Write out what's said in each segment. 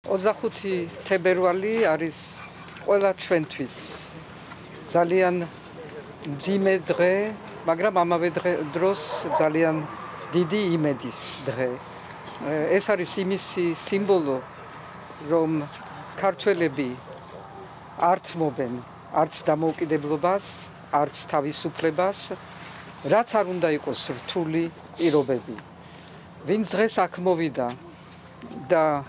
25 თებერვალი არის ყველა ჩვენთვის ძალიან მძიმე დღე, მაგრამ ამავე დროს ძალიან დიდი იმედის დღე. ეს არის იმისი სიმბოლო, რომ ქართველები არ თმობენ არც დამოუკიდებლობას, არც თავისუფლებას, რაც არ უნდა იყოს რთული პირობები. ვინც დღეს აქ მოვიდა და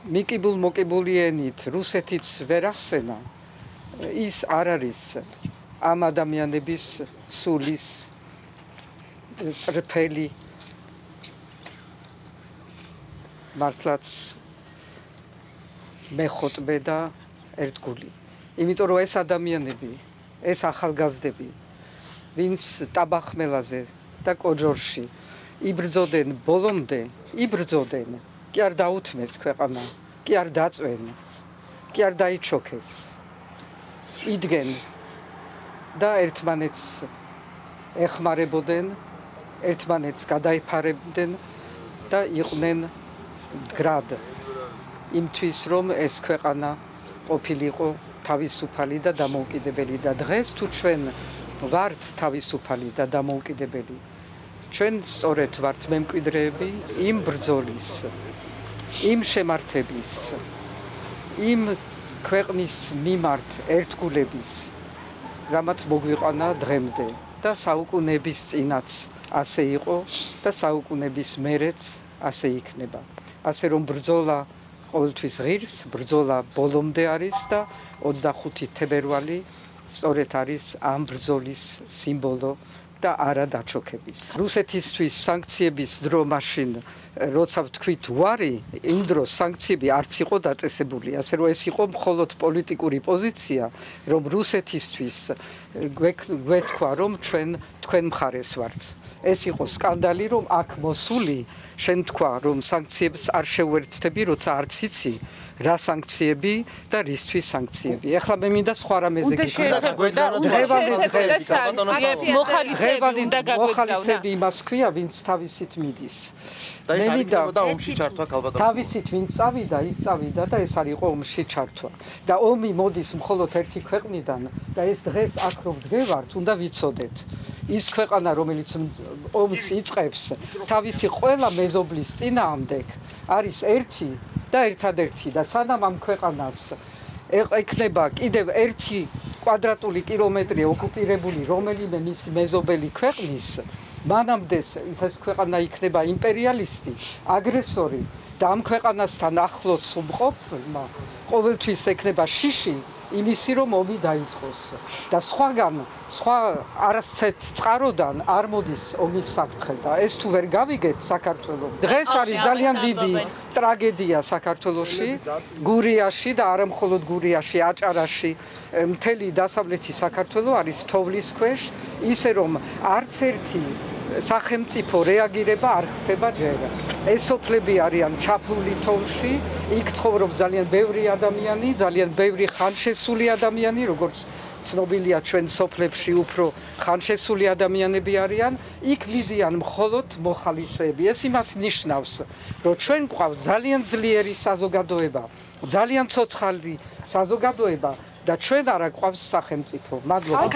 მოკიბულ-მოკიბულიენით რუსეთიც ვერ ახსენა, ის არ არის ამ ადამიანების სულის წრფელი, მართლაც მეხოტბე და ერთგული. იმიტომ რომ ეს ადამიანები, ეს ახალგაზრდები, ვინც ტაბახმელაზე და კოჯორში იბრძოდნენ ბოლომდე, იბრძოდნენ, კი არ დაუთმეს ქვეყანა, კი არ დაწვენ, კი არ დაიჩოქეს. იდგენ და ერთმანეთს ეხმარებოდნენ, ერთმანეთს გადაიფარებდნენ და იყვნენ მდგრად იმთვის, რომ ეს ქვეყანა ყოფილიყო თავისუფალი და დამოუკიდებელი და დღეს თუ ჩვენ ვართ თავისუფალი და დამოუკიდებელი, ჩვენ სწორედ ვართ მემკვიდრეები იმ ბრძოლის, იმ შემართების, იმ ქვეყნის მიმართ ერთგულების, რამაც მოგვიყვანა დღემდე და საუკუნეების წინაც ასე იყო და საუკუნეების მერეც ასე იქნება. ასე რომ ბრძოლა ყოველთვის ღირს, ბრძოლა ბოლომდე არის და 25 თებერვალი სწორედ არის ამ ბრძოლის სიმბოლო და არა დაჩოქების. რუსეთისთვის სანქციების დრო მაშინ, როცა ვთქვით უარი, იმ დროს სანქციები არც იყო დაწესებული, ასე რომ ეს იყო მხოლოდ პოლიტიკური პოზიცია, რომ რუსეთისთვის გვეთქვა, რომ თქვენ მხარეს ვართ. ეს იყო სკანდალი, რომ აქ მოსული შენ თქვა, რომ სანქციებს არ შეუერთდები, როცა არც იცი რა სანქციები და რისთვის სანქციები. ეხლა მე მინდა სხვა რამეზე მოხალისეები იმას ქვია, ვინც თავისით მიდის. მე მინდა ომში ჩართვა ქალბატონს. თავისით ვინც წავიდა, ის წავიდა და ეს არ იყო ომში ჩართვა. და ომი მოდის მხოლოდ ერთი ქვეყნიდან და ეს დღეს აქ რომ ვდგევართ, უნდა ვიცოდეთ. ის ქვეყანა, რომელიც ომს იწყებს, თავისი ყველა მეზობლის წინააღმდეგ არის ერთი და ერთადერთი და სანამ ამ ქვეყანას ექნება კიდევ 1 კვადრატული კილომეტრი ოკუპირებული რომელიმე მისი მეზობელი ქვეყნის, მანამდე ეს ქვეყანა იქნება იმპერიალისტი, აგრესორი და ამ ქვეყანასთან ახლოს მყოფმა ყოველთვის ექნება შიში იმისი, რომ ომი დაიწყოს და სხვა არასცეთ წყაროდან არ მოდის ომის საფრთხე და ეს თუ ვერ გავიგეთ საქართველოს, დღეს არის ძალიან დიდი ტრაგედია საქართველოში, გურიაში და არა მხოლოდ გურიაში, აჭარაში, მთელი დასავლეთი საქართველო არის თოვლის ქვეშ, ისე რომ არც ერთი სახელმწიფო რეაგირება არ ხდება ჯერ. ეს სოფლები არიან ჩაფლული თოვლში, იქ ცხოვრობს ძალიან ბევრი ადამიანი, ძალიან ბევრი ხანშესული ადამიანი, როგორც ცნობილია ჩვენ სოფლებში უფრო ხანშესული ადამიანები არიან, იქ მიდიან მხოლოდ მოხალისეები. ეს იმას ნიშნავს, რომ ჩვენ გვყავს ძალიან ძლიერი საზოგადოება, ძალიან ცოცხალი საზოგადოება და ჩვენ არა გვყავს სახელმწიფო. მადლობა.